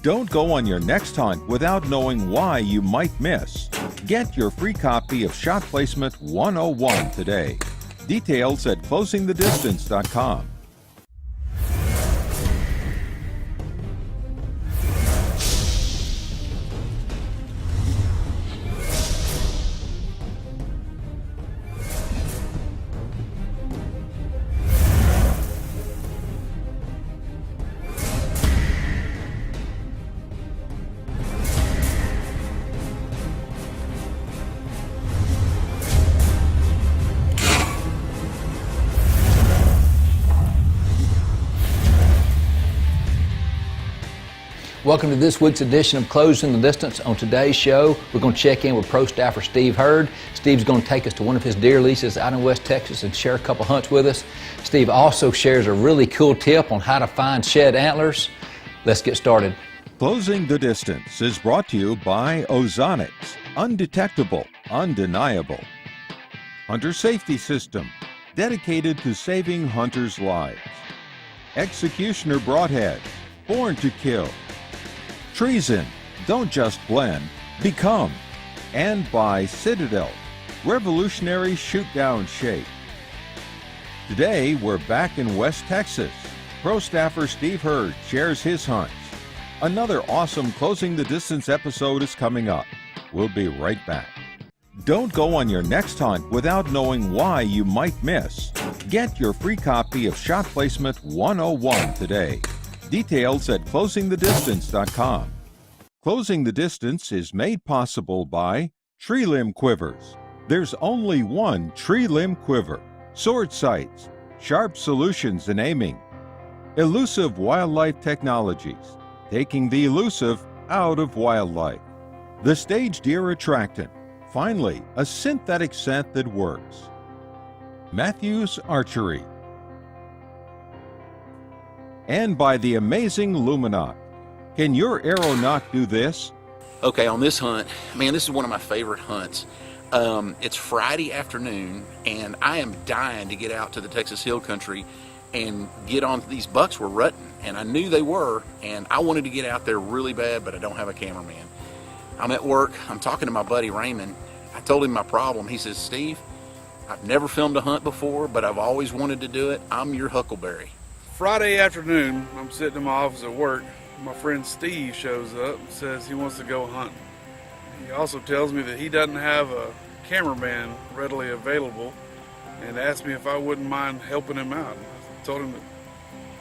Don't go on your next hunt without knowing why you might miss. Get your free copy of Shot Placement 101 today. Details at closingthedistance.com. Welcome to this week's edition of Closing the Distance. On today's show, we're going to check in with pro staffer Steve Hurd. Steve's going to take us to one of his deer leases out in West Texas and share a couple hunts with us. Steve also shares a really cool tip on how to find shed antlers. Let's get started. Closing the Distance is brought to you by Ozonics, undetectable, undeniable. Hunter Safety System, dedicated to saving hunters' lives. Executioner Broadhead, born to kill. Treason, don't just blend, become. And by Citadel, revolutionary shoot-down shape. Today, we're back in West Texas. Pro staffer Steve Hurd shares his hunts. Another awesome Closing the Distance episode is coming up. We'll be right back. Don't go on your next hunt without knowing why you might miss. Get your free copy of Shot Placement 101 today. Details at closingthedistance.com. Closing the Distance is made possible by Tree Limb Quivers. There's only one tree limb quiver. Sword sights, sharp solutions in aiming. Elusive Wildlife Technologies, taking the elusive out of wildlife. The Stage Deer Attractant, finally, a synthetic scent that works. Matthews Archery. And by the amazing Luminoc. Can your aeronaut do this? Okay, on this hunt, man, this is one of my favorite hunts. It's Friday afternoon, and I am dying to get out to the Texas Hill Country and get on. These bucks were rutting, and I knew they were, and I wanted to get out there really bad, but I don't have a cameraman. I'm at work, I'm talking to my buddy Raymond. I told him my problem. He says, Steve, I've never filmed a hunt before, but I've always wanted to do it. I'm your huckleberry. Friday afternoon, I'm sitting in my office at work. My friend Steve shows up and says he wants to go hunting. He also tells me that he doesn't have a cameraman readily available and asked me if I wouldn't mind helping him out. I told him that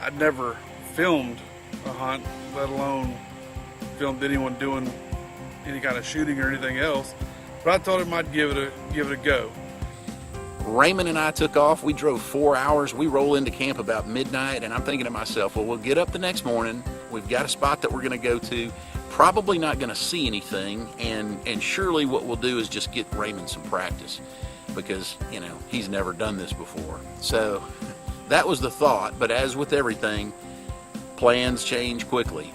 I'd never filmed a hunt, let alone filmed anyone doing any kind of shooting or anything else. But I told him I'd give it a go. Raymond and I took off. We drove 4 hours. We roll into camp about midnight, and I'm thinking to myself, well, we'll get up the next morning. We've got a spot that we're going to go to. Probably not going to see anything, and surely what we'll do is just get Raymond some practice because, you know, he's never done this before. So that was the thought, but as with everything, plans change quickly.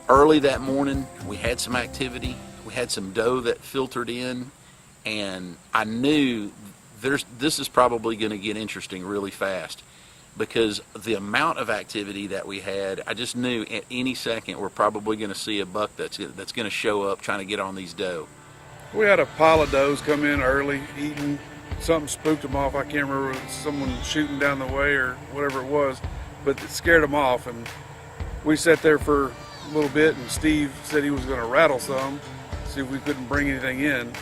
Early that morning, we had some activity. We had some doe that filtered in, and I knew this is probably going to get interesting really fast because the amount of activity that we had, I just knew at any second we're probably going to see a buck that's going to show up trying to get on these doe. We had a pile of does come in early, eating. Something spooked them off. I can't remember, someone shooting down the way or whatever it was, but it scared them off. And we sat there for a little bit, and Steve said he was going to rattle some, see if we couldn't bring anything in.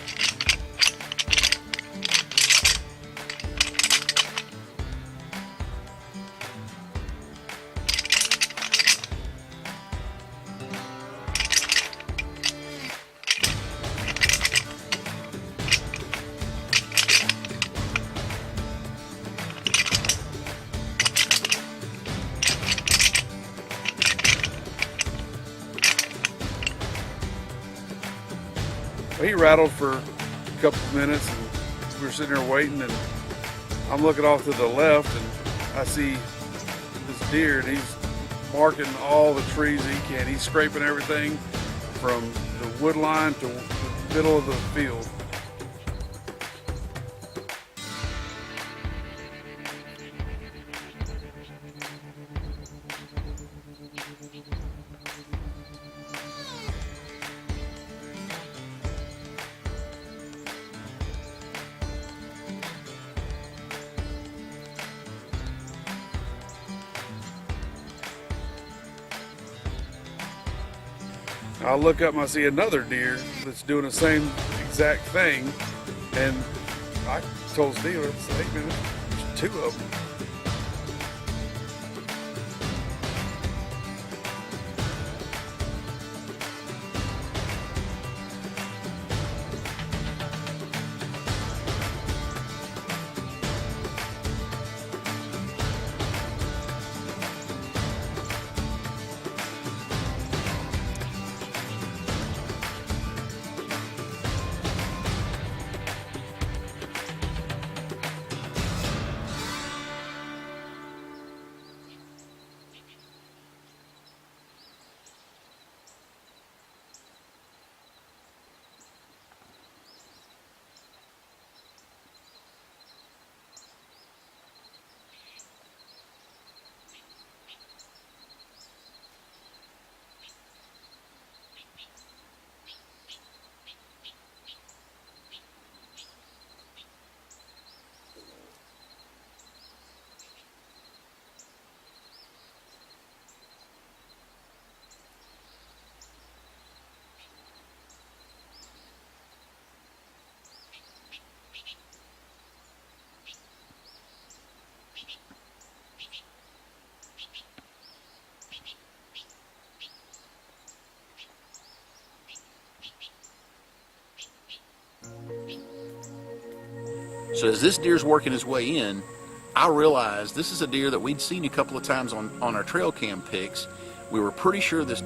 He rattled for a couple of minutes, and we were sitting there waiting, and I'm looking off to the left, and I see this deer, and he's marking all the trees he can. He's scraping everything from the wood line to the middle of the field. I look up and I see another deer that's doing the same exact thing, and I told Steve, I said, hey man, there's two of them. So as this deer's working his way in, I realized this is a deer that we'd seen a couple of times on our trail cam pics. We were pretty sure this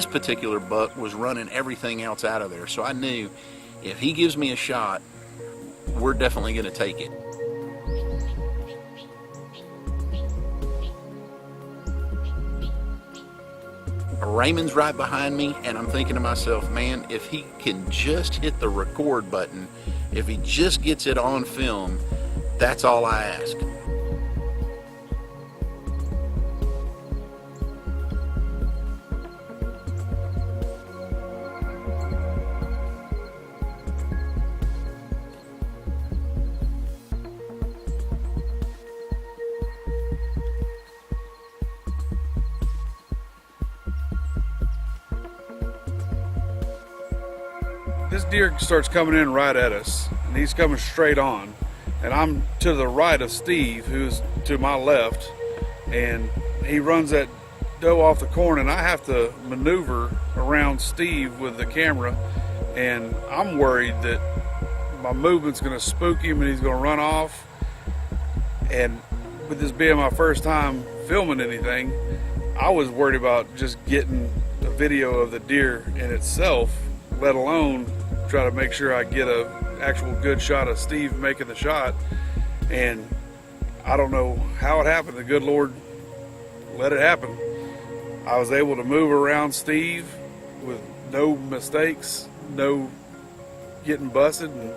particular buck was running everything else out of there. So I knew if he gives me a shot, we're definitely going to take it. Raymond's right behind me, and I'm thinking to myself, man, if he can just hit the record button, if he just gets it on film, that's all I ask. This deer starts coming in right at us, and he's coming straight on. And I'm to the right of Steve, who's to my left, and he runs that doe off the corn, and I have to maneuver around Steve with the camera, and I'm worried that my movement's going to spook him and he's going to run off. And with this being my first time filming anything, I was worried about just getting a video of the deer in itself, let alone try to make sure I get a actual good shot of Steve making the shot. And I don't know how it happened. The good Lord let it happen. I was able to move around Steve with no mistakes, no getting busted, and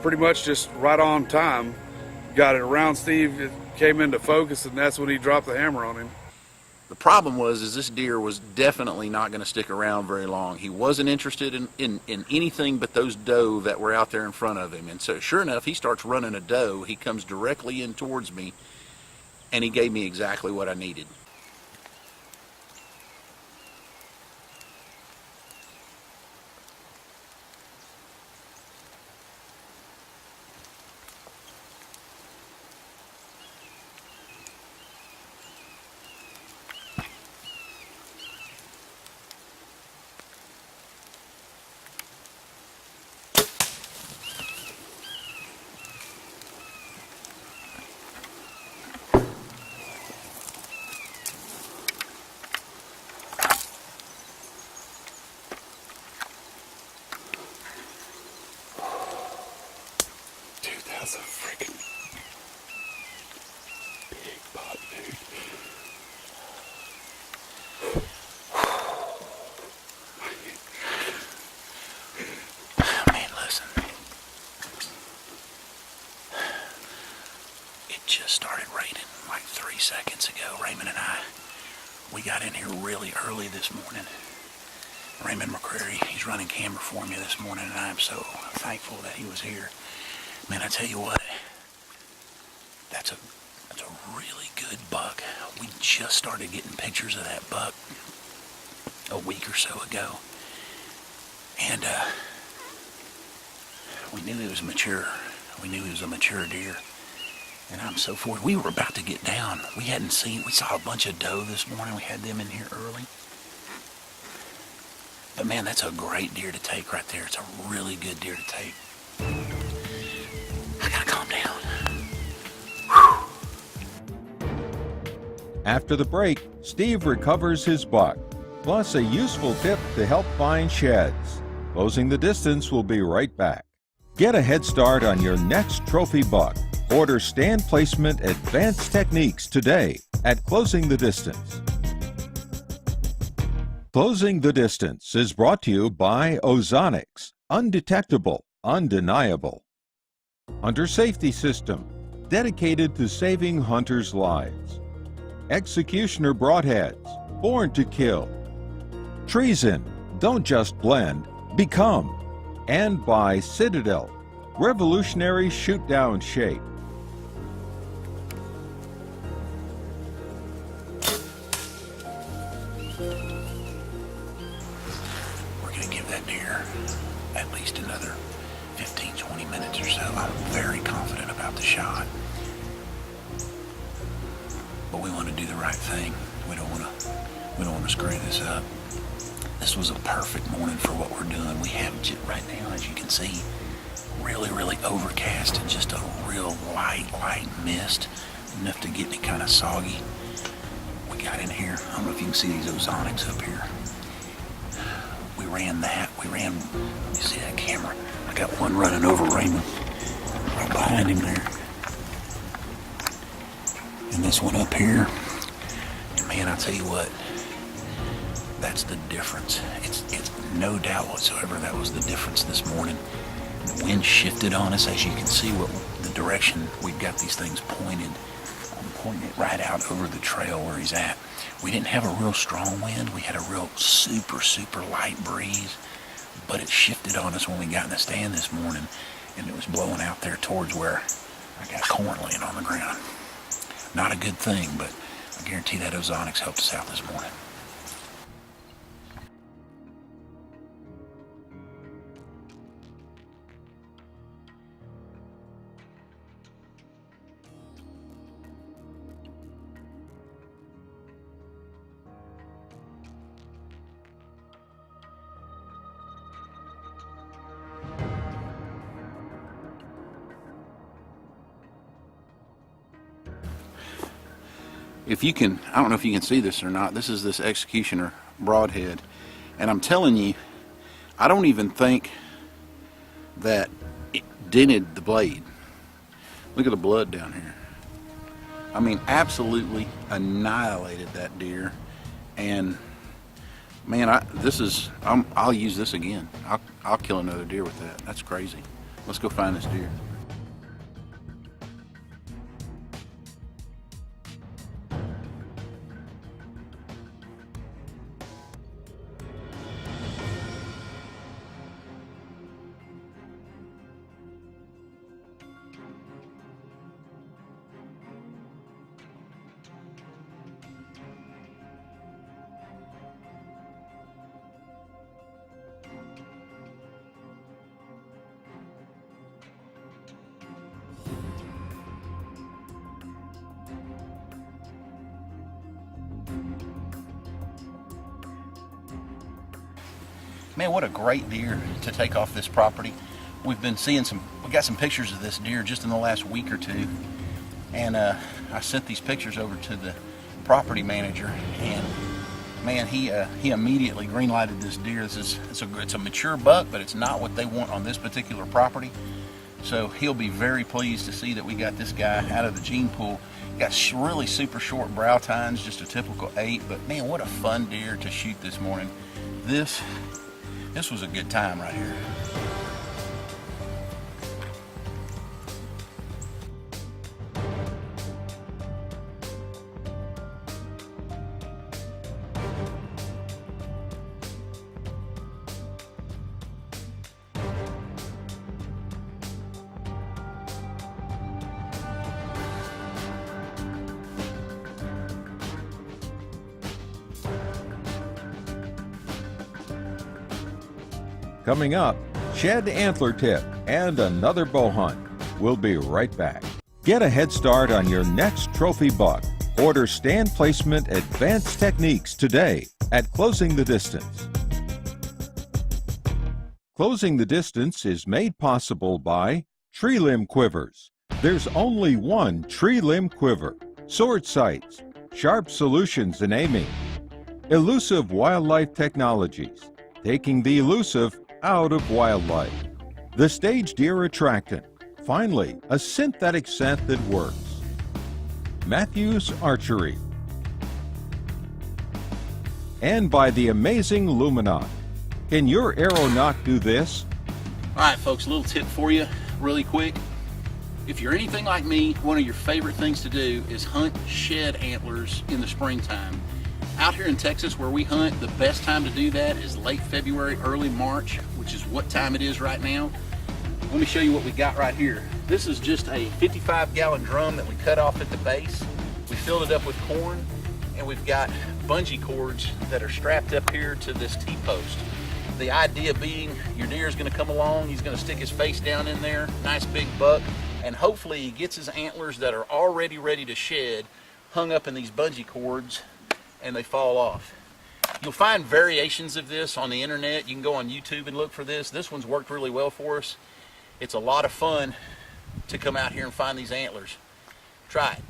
pretty much just right on time. Got it around Steve, it came into focus, and that's when he dropped the hammer on him. The problem is this deer was definitely not going to stick around very long. He wasn't interested in anything but those doe that were out there in front of him. And so sure enough, he starts running a doe. He comes directly in towards me, and he gave me exactly what I needed. That's a freaking big buck, dude. Man, listen. It just started raining like 3 seconds ago. Raymond and we got in here really early this morning. Raymond McCreary, he's running camera for me this morning, and I am so thankful that he was here. Man, I tell you what, that's a really good buck. We just started getting pictures of that buck a week or so ago. And we knew he was mature. We knew he was a mature deer. And I'm so fortunate. We were about to get down. We saw a bunch of doe this morning. We had them in here early. But man, that's a great deer to take right there. It's a really good deer to take. I gotta calm down. Whew. After the break, Steve recovers his buck, plus a useful tip to help find sheds. Closing the Distance will be right back. Get a head start on your next trophy buck. Order stand placement advanced techniques today at Closing the Distance. Closing the Distance is brought to you by Ozonics. Undetectable, undeniable. Hunter Safety System, dedicated to saving hunters' lives. Executioner Broadheads, born to kill. Treason, don't just blend, become. And by Citadel, revolutionary shoot-down shape. We're going to give that deer at least another 15, 20 minutes or so. I'm very confident about the shot. But we want to do the right thing. We don't want to screw this up. This was a perfect morning for what we're doing. We have right now, as you can see, really, really overcast and just a real light mist, enough to get me kind of soggy. We got in here. I don't know if you can see these ozonics up here. We ran, let me see that camera. I got one running over Raymond, right behind him there. And this one up here. And man, I tell you what, that's the difference. It's no doubt whatsoever that was the difference this morning. The wind shifted on us, as you can see what the direction we've got these things pointed. I'm pointing it right out over the trail where he's at. We didn't have a real strong wind. We had a real super, super light breeze, but it shifted on us when we got in the stand this morning, and it was blowing out there towards where I got corn laying on the ground. Not a good thing, but I guarantee that ozonics helped us out this morning. If you can, I don't know if you can see this or not, this is this Executioner Broadhead, and I'm telling you, I don't even think that it dented the blade. Look at the blood down here. I mean, absolutely annihilated that deer, and man, I'll use this again. I'll kill another deer with that. That's crazy. Let's go find this deer. Man, what a great deer to take off this property. We've been seeing we got some pictures of this deer just in the last week or two. And I sent these pictures over to the property manager, and man, he immediately green-lighted this deer. It's a mature buck, but it's not what they want on this particular property. So he'll be very pleased to see that we got this guy out of the gene pool. Got really super short brow tines, just a typical 8, but man, what a fun deer to shoot this morning. This was a good time right here. Coming up, shed antler tip and another bow hunt. We'll be right back. Get a head start on your next trophy buck. Order stand placement advanced techniques today at Closing the Distance. Closing the Distance is made possible by Tree Limb Quivers. There's only one tree limb quiver. Sword sights, sharp solutions in aiming. Elusive Wildlife Technologies, taking the elusive out of wildlife. The Stage Deer Attractant, finally, a synthetic scent that works. Matthews Archery. And by the amazing Luminot. Can your arrow not do this? All right, folks, a little tip for you really quick. If you're anything like me, one of your favorite things to do is hunt shed antlers in the springtime. Out here in Texas where we hunt, the best time to do that is late February, early March, which is what time it is right now. Let me show you what we got right here. This is just a 55-gallon drum that we cut off at the base. We filled it up with corn, and we've got bungee cords that are strapped up here to this T-post. The idea being your deer is going to come along, he's going to stick his face down in there, nice big buck, and hopefully he gets his antlers that are already ready to shed hung up in these bungee cords and they fall off. You'll find variations of this on the internet. You can go on YouTube and look for this. This one's worked really well for us. It's a lot of fun to come out here and find these antlers. Try it.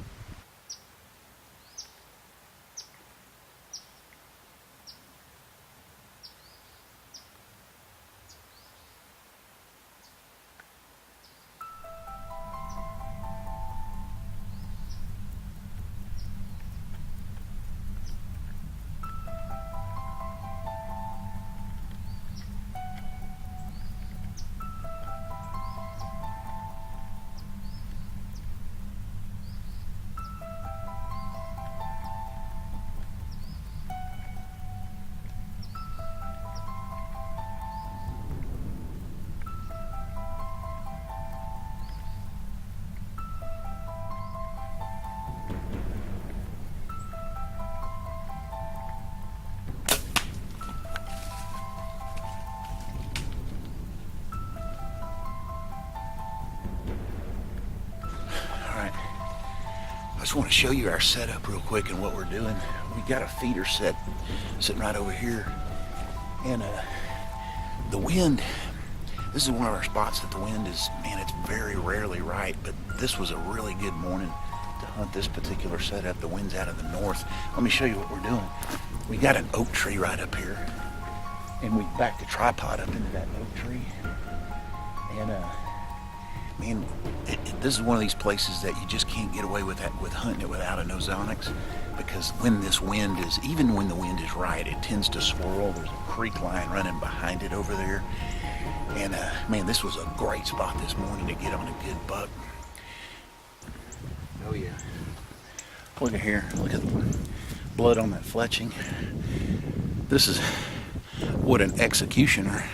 I just want to show you our setup real quick and what we're doing. We got a feeder set sitting right over here, and the wind, this is one of our spots that the wind is, man, it's very rarely right, but this was a really good morning to hunt this particular setup. The wind's out of the north. Let me show you what we're doing. We got an oak tree right up here, and we backed the tripod up into that oak tree, and man, this is one of these places that you just can't get away with that, with hunting it without a nosonics, because when this wind is, even when the wind is right, it tends to swirl. There's a creek line running behind it over there, and man, this was a great spot this morning to get on a good buck. Oh yeah, look at here, look at the blood on that fletching. This is what an executioner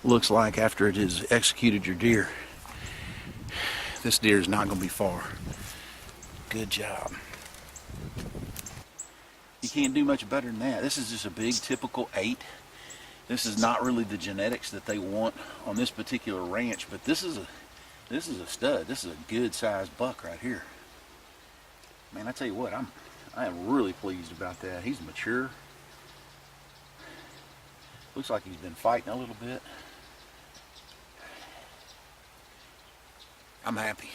looks like after it has executed your deer. This deer is not going to be far. Good job. You can't do much better than that. This is just a big typical 8. This is not really the genetics that they want on this particular ranch, but this is a stud. This is a good sized buck right here. Man, I tell you what, I am really pleased about that. He's mature. Looks like he's been fighting a little bit. I'm happy.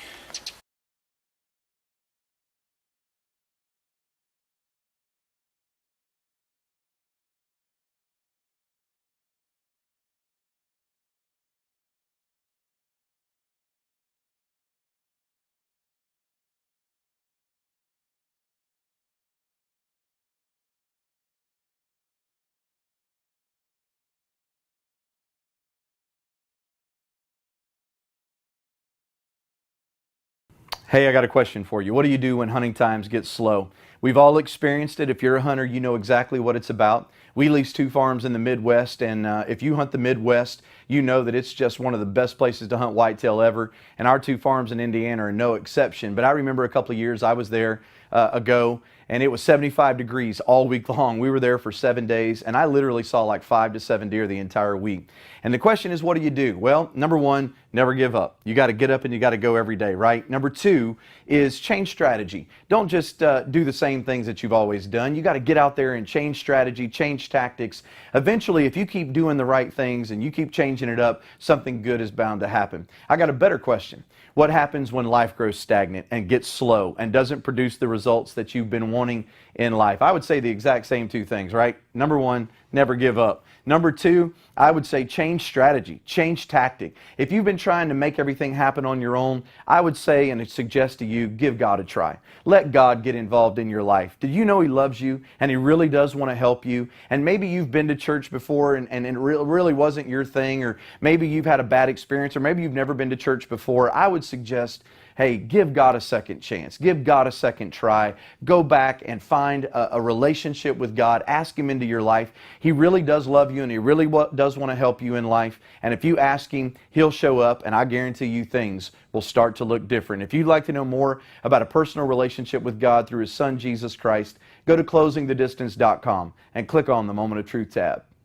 Hey, I got a question for you. What do you do when hunting times get slow? We've all experienced it. If you're a hunter, you know exactly what it's about. We lease 2 farms in the Midwest, and if you hunt the Midwest, you know that it's just one of the best places to hunt whitetail ever, and our 2 farms in Indiana are no exception. But I remember a couple of years I was there ago, and it was 75 degrees all week long. We were there for 7 days, and I literally saw like 5 to 7 deer the entire week. And the question is, what do you do? Well, number one, never give up. You got to get up and you got to go every day, right? Number two is change strategy. Don't just do the same things that you've always done. You got to get out there and change strategy, change tactics. Eventually, if you keep doing the right things and you keep changing it up, something good is bound to happen. I got a better question. What happens when life grows stagnant and gets slow and doesn't produce the results that you've been wanting in life? I would say the exact same two things, right? Number one, never give up. Number two, I would say change strategy, change tactic. If you've been trying to make everything happen on your own, I would say and suggest to you, give God a try. Let God get involved in your life. Did you know He loves you and He really does want to help you? And maybe you've been to church before and it really wasn't your thing, or maybe you've had a bad experience, or maybe you've never been to church before. I would suggest, hey, give God a second chance. Give God a second try. Go back and find a relationship with God. Ask Him into your life. He really does love you and He really does want to help you in life. And if you ask Him, He'll show up, and I guarantee you things will start to look different. If you'd like to know more about a personal relationship with God through His Son, Jesus Christ, go to closingthedistance.com and click on the Moment of Truth tab.